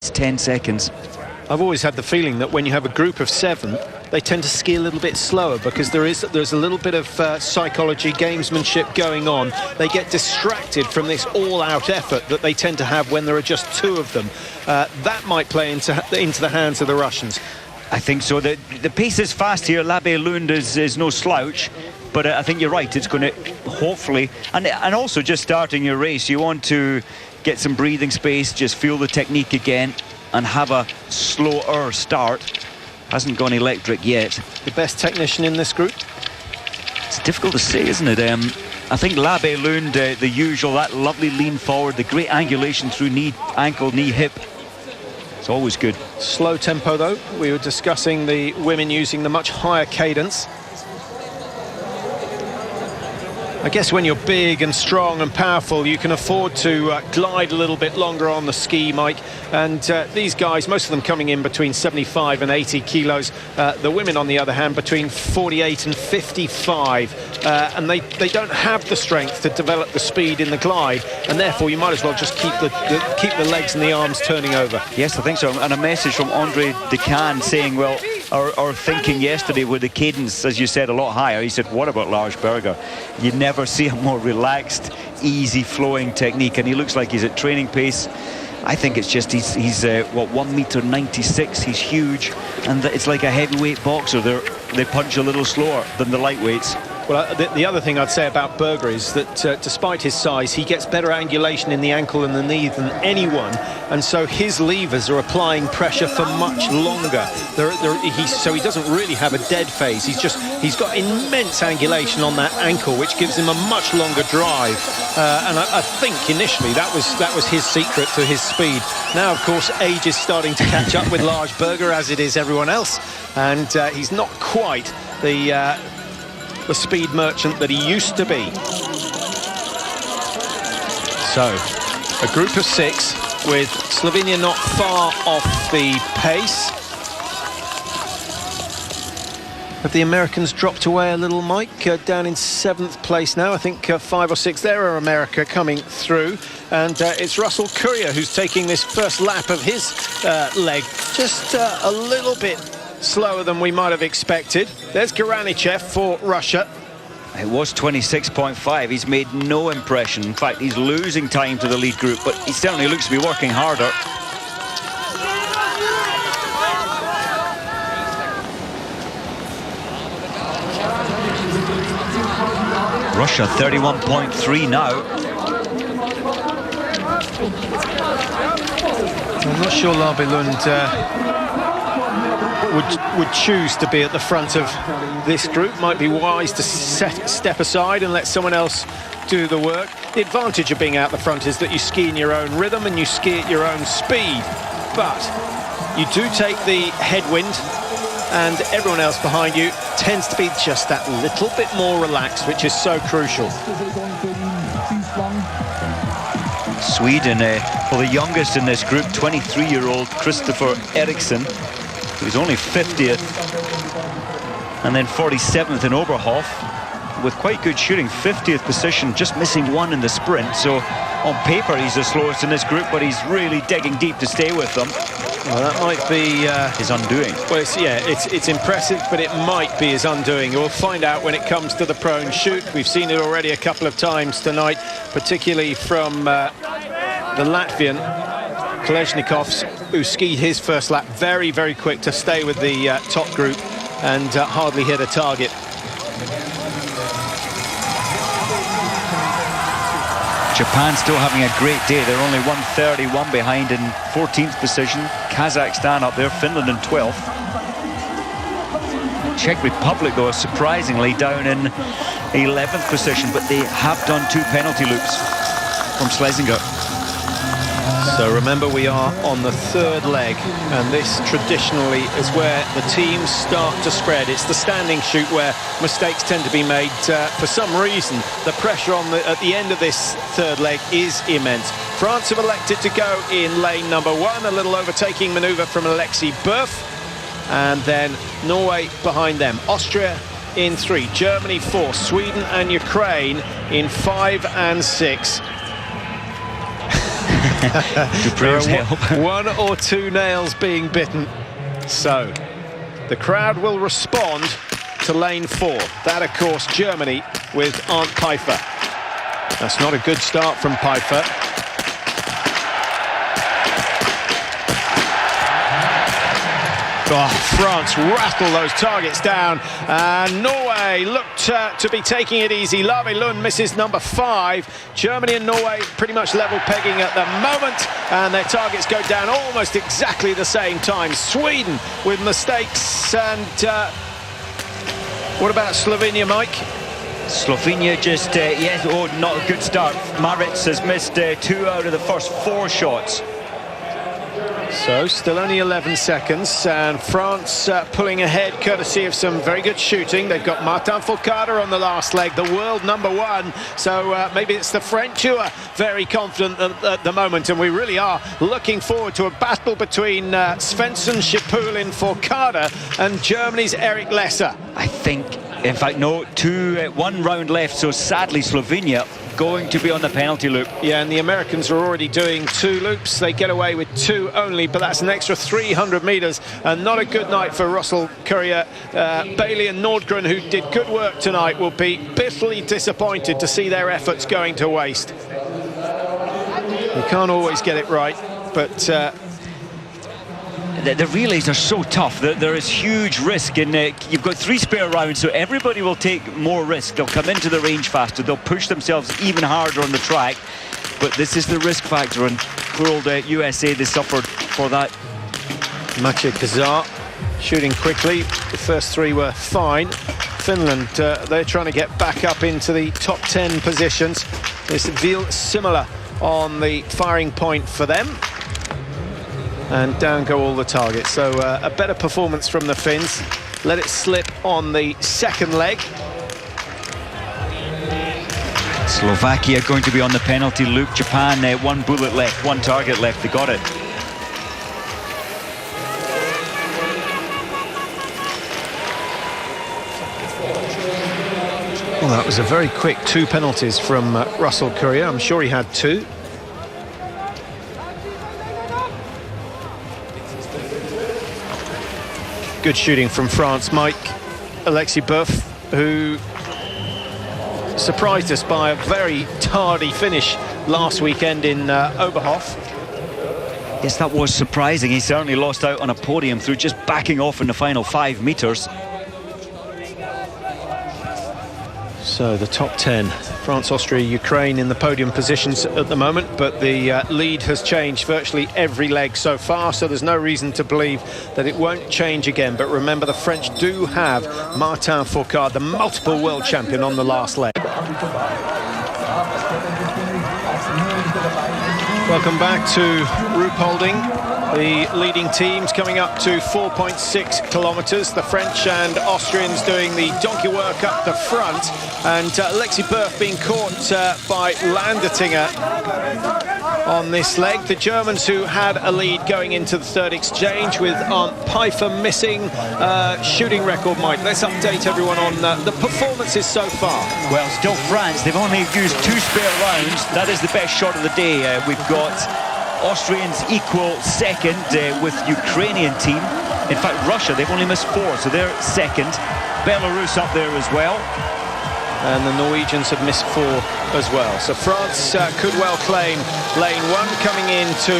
minutes, 10 seconds. I've always had the feeling that when you have a group of 7, they tend to ski a little bit slower because there's a little bit of psychology, gamesmanship going on. They get distracted from this all-out effort that they tend to have when there are just 2 of them. That might play into the hands of the Russians. I think so. The pace is fast here. Labe Lund is no slouch, but I think you're right. It's going to hopefully, and also just starting your race, you want to get some breathing space, just feel the technique again, and have a slower start. Hasn't gone electric yet. The best technician in this group? It's difficult to say, isn't it? I think Labe Lund, the usual, that lovely lean forward, the great angulation through knee, ankle, knee, hip. It's always good. Slow tempo though. We were discussing the women using the much higher cadence. I guess when you're big and strong and powerful, you can afford to glide a little bit longer on the ski, Mike. And these guys, most of them coming in between 75 and 80 kilos. The women, on the other hand, between 48 and 55. And they don't have the strength to develop the speed in the glide. And therefore, you might as well just keep the legs and the arms turning over. Yes, I think so. And a message from Andre Decan saying, well, our thinking yesterday with the cadence, as you said, a lot higher. He said, what about Lars Berger? You never see a more relaxed, easy flowing technique, and he looks like he's at training pace. I think it's just he's what, 1.96 m. He's huge, and it's like a heavyweight boxer. They punch a little slower than the lightweights. Well, the other thing I'd say about Berger is that despite his size, he gets better angulation in the ankle and the knee than anyone, and so his levers are applying pressure for much longer. So he doesn't really have a dead phase. He's got immense angulation on that ankle, which gives him a much longer drive. And I think initially that was his secret to his speed. Now, of course, age is starting to catch up with Lars Berger, as it is everyone else, and he's not quite the speed merchant that he used to be. So, a group of 6 with Slovenia not far off the pace. Have the Americans dropped away a little, Mike? Down in 7th place now. I think 5 or 6 there are America coming through. And it's Russell Courier who's taking this first lap of his leg. Just a little bit slower than we might have expected. There's Garanichev for Russia. It was 26.5. He's made no impression. In fact, he's losing time to the lead group, but he certainly looks to be working harder. Russia 31.3 now. I'm not sure Labe Lund would choose to be at the front of this group. Might be wise to step aside and let someone else do the work. The advantage of being out the front is that you ski in your own rhythm and you ski at your own speed, but you do take the headwind, and everyone else behind you tends to be just that little bit more relaxed, which is so crucial. Sweden, well, the youngest in this group, 23-year-old Christopher Eriksson. He's only 50th, and then 47th in Oberhof, with quite good shooting. 50th position, just missing 1 in the sprint. So on paper he's the slowest in this group, but he's really digging deep to stay with them. Well, that might be his undoing. Well, it's impressive, but it might be his undoing. We'll find out when it comes to the prone shoot. We've seen it already a couple of times tonight, particularly from the Latvian Kolesnikovs, who skied his first lap very, very quick to stay with the top group and hardly hit a target. Japan still having a great day. They're only 131 behind in 14th position. Kazakhstan up there, Finland in 12th. Czech Republic, though, surprisingly down in 11th position, but they have done 2 penalty loops from Schlesinger. So remember, we are on the 3rd leg, and this traditionally is where the teams start to spread. It's the standing shoot where mistakes tend to be made. For some reason, the pressure at the end of this 3rd leg is immense. France have elected to go in lane number 1, a little overtaking manoeuvre from Alexei Berth, and then Norway behind them. Austria in 3, Germany 4, Sweden and Ukraine in 5 and 6. Dupre's help. One or two nails being bitten. So the crowd will respond to lane 4. That, of course, Germany with Arndt Pfeiffer. That's not a good start from Pfeiffer. Oh, France rattle those targets down, and Norway looked to be taking it easy. Lave Lund misses number 5. Germany and Norway pretty much level pegging at the moment, and their targets go down almost exactly the same time. Sweden with mistakes, and what about Slovenia, Mike? Slovenia just, yes, not a good start. Maritz has missed 2 out of the first 4 shots. So, still only 11 seconds, and France pulling ahead courtesy of some very good shooting. They've got Martin Fourcade on the last leg, the world #1. So maybe it's the French who are very confident at the moment, and we really are looking forward to a battle between Svensson, Schipulin, Fourcade and Germany's Eric Lesser. I think, in fact, no, 1 round left, so sadly Slovenia going to be on the penalty loop. Yeah, and the Americans are already doing 2 loops. They get away with 2 only, but that's an extra 300 metres, and not a good night for Russell Courier. Bailey and Nordgren, who did good work tonight, will be bitterly disappointed to see their efforts going to waste. You can't always get it right, but the relays are so tough that there is huge risk, and you've got 3 spare rounds, so everybody will take more risk. They'll come into the range faster, they'll push themselves even harder on the track, but this is the risk factor, and poor old USA, they suffered for that. Maciej Kazar shooting quickly. The first 3 were fine. Finland, they're trying to get back up into the top 10 positions. There's similar on the firing point for them. And down go all the targets. So a better performance from the Finns. Let it slip on the second leg. Slovakia going to be on the penalty loop. Japan, 1 bullet left, 1 target left. They got it. Well, that was a very quick 2 penalties from Russell Courier. I'm sure he had 2. Good shooting from France, Mike. Alexis Boeuf, who surprised us by a very tardy finish last weekend in Oberhof. Yes, that was surprising. He certainly lost out on a podium through just backing off in the final 5 metres. So the top 10, France, Austria, Ukraine in the podium positions at the moment, but the lead has changed virtually every leg so far, so there's no reason to believe that it won't change again. But remember, the French do have Martin Fourcade, the multiple world champion, on the last leg. Welcome back to Ruhpolding. The leading teams coming up to 4.6 kilometres. The French and Austrians doing the donkey work up the front. And Alexis Boeuf being caught by Landertinger on this leg. The Germans, who had a lead going into the third exchange, with Arndt Pfeiffer missing shooting record. Mike, let's update everyone on the performances so far. Well, still France. They've only used 2 spare rounds. That is the best shot of the day. We've got Austrians equal second with Ukrainian team. In fact, Russia, they've only missed 4, so they're second. Belarus up there as well. And the Norwegians have missed 4 as well. So France could well claim lane 1 coming into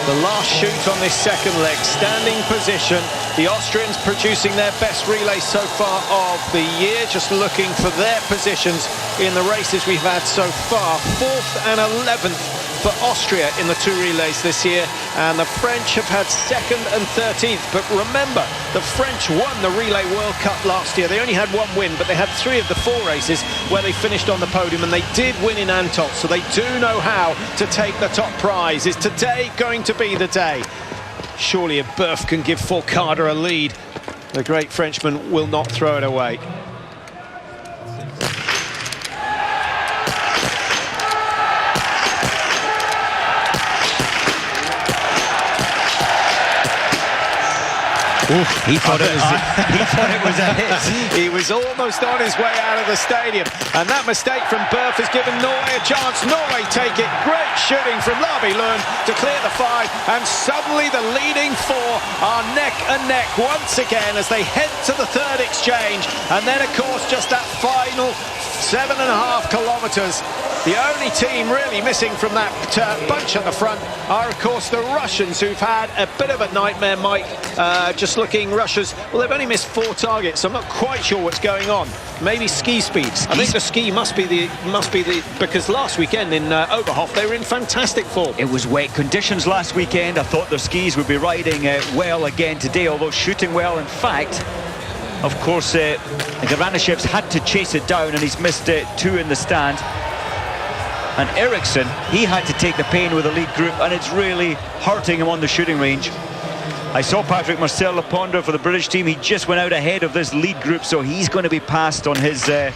the last shoot on this second leg. Standing position. The Austrians producing their best relay so far of the year. Just looking for their positions in the races we've had so far. 4th and 11th for Austria in the 2 relays this year, and the French have had 2nd and 13th. But remember, the French won the Relay World Cup last year. They only had 1 win, but they had 3 of the 4 races where they finished on the podium, and they did win in Antolz, so they do know how to take the top prize. Is today going to be the day? Surely if Boeuf can give Fourcade a lead, the great Frenchman will not throw it away. He thought it was a hit. He was almost on his way out of the stadium, and that mistake from Burf has given Norway a chance. Norway take it. Great shooting from Larby Lund to clear the 5, and suddenly the leading 4 are neck and neck once again as they head to the third exchange. And then, of course, just that final 7.5 kilometers. The only team really missing from that bunch at the front are, of course, the Russians, who've had a bit of a nightmare, Mike. Just looking, Russia's, well, they've only missed 4 targets. I'm not quite sure what's going on. Maybe ski speed. I think the ski must be the because last weekend in Oberhof they were in fantastic form. It was wet conditions last weekend. I thought their skis would be riding well again today, although shooting well. In fact, of course, Garanashev's had to chase it down, and he's missed 2 in the stand. And Eriksson, he had to take the pain with the lead group, and it's really hurting him on the shooting range. I saw Patrick Marcel Lepondre for the British team. He just went out ahead of this lead group, so he's going to be passed on his way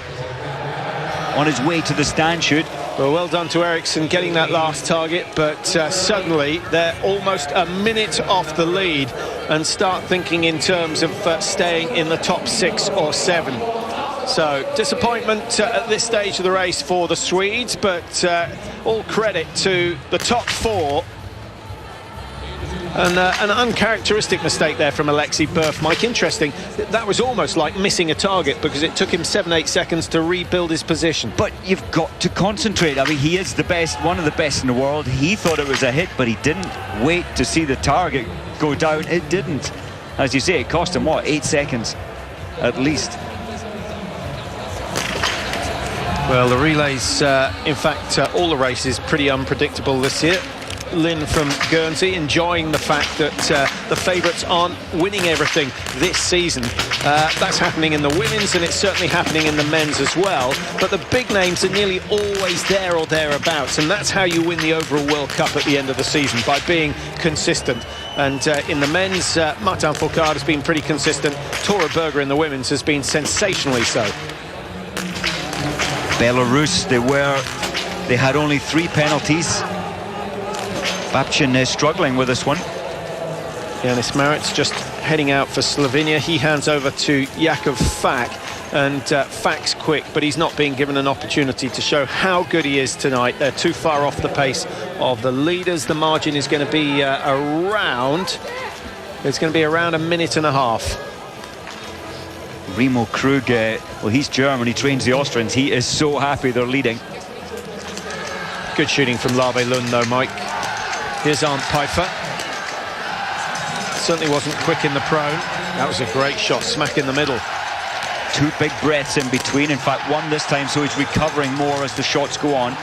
to the stand shoot. Well done to Eriksson getting that last target, but suddenly they're almost a minute off the lead and start thinking in terms of staying in the top 6 or 7. So disappointment at this stage of the race for the Swedes, but all credit to the top 4. And an uncharacteristic mistake there from Alexei Burf. Mike, interesting. That was almost like missing a target because it took him 7-8 seconds to rebuild his position. But you've got to concentrate. I mean, he is the best, one of the best in the world. He thought it was a hit, but he didn't wait to see the target go down. It didn't. As you say, it cost him, what, 8 seconds at least. Well, the relays, in fact, all the races pretty unpredictable this year. Lynn from Guernsey enjoying the fact that the favourites aren't winning everything this season. That's happening in the women's, and it's certainly happening in the men's as well. But the big names are nearly always there or thereabouts, and that's how you win the overall World Cup at the end of the season, by being consistent. And in the men's, Martin Fourcade has been pretty consistent. Tora Berger in the women's has been sensationally so. Belarus, they had only 3 penalties. Babchin is struggling with this one. Yanis Maritz just heading out for Slovenia. He hands over to Jakub Fak, and Fak's quick, but he's not being given an opportunity to show how good he is tonight. They're too far off the pace of the leaders. The margin is going to be around a minute and a half. Remo Krug, well, he's German, he trains the Austrians. He is so happy they're leading. Good shooting from Larby Lund though, Mike. Here's Arndt Pfeiffer. Certainly wasn't quick in the prone. That was a great shot, smack in the middle. 2 big breaths in between. In fact, 1 this time, so he's recovering more as the shots go on.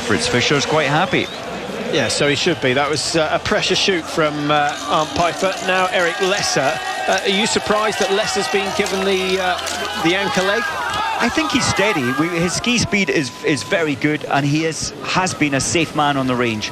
Fritz Fischer's quite happy. Yeah, so he should be. That was a pressure shoot from Arndt Pfeiffer. Now Eric Lesser. Are you surprised that Lesser's been given the anchor leg? I think he's steady. His ski speed is very good, and he has been a safe man on the range.